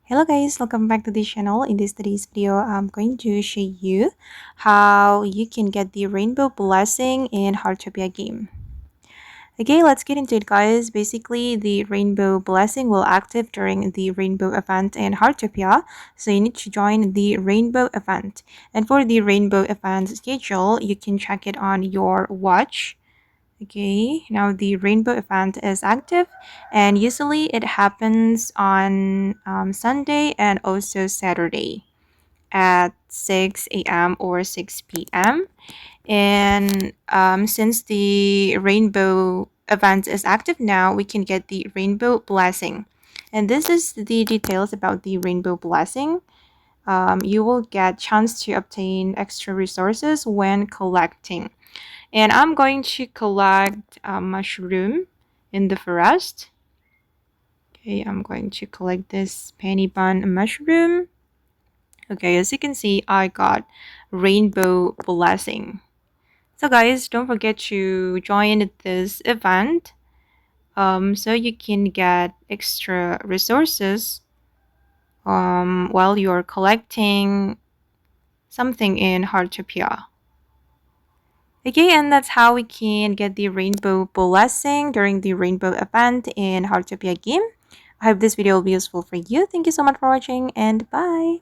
Hello guys, welcome back to this channel. In today's video, I'm going to show you how you can get the rainbow blessing in Heartopia game. Okay, let's get into it guys. Basically, the rainbow blessing will active during the rainbow event in Heartopia. So you need to join the rainbow event. And for the rainbow event schedule, you can check it on your watch. Okay, now the rainbow event is active and usually it happens on Sunday and also Saturday at 6 a.m. or 6 p.m. And since the rainbow event is active now, we can get the rainbow blessing. And this is the details about the rainbow blessing. You will get chance to obtain extra resources when collecting. And I'm going to collect a mushroom in the forest. Okay, I'm going to collect this penny bun mushroom. Okay, as you can see, I got rainbow blessing. So guys, don't forget to join this event so you can get extra resources while you're collecting something in Heartopia. Okay, and that's how we can get the rainbow blessing during the rainbow event in Heartopia game. I hope this video will be useful for you. Thank you so much for watching and bye.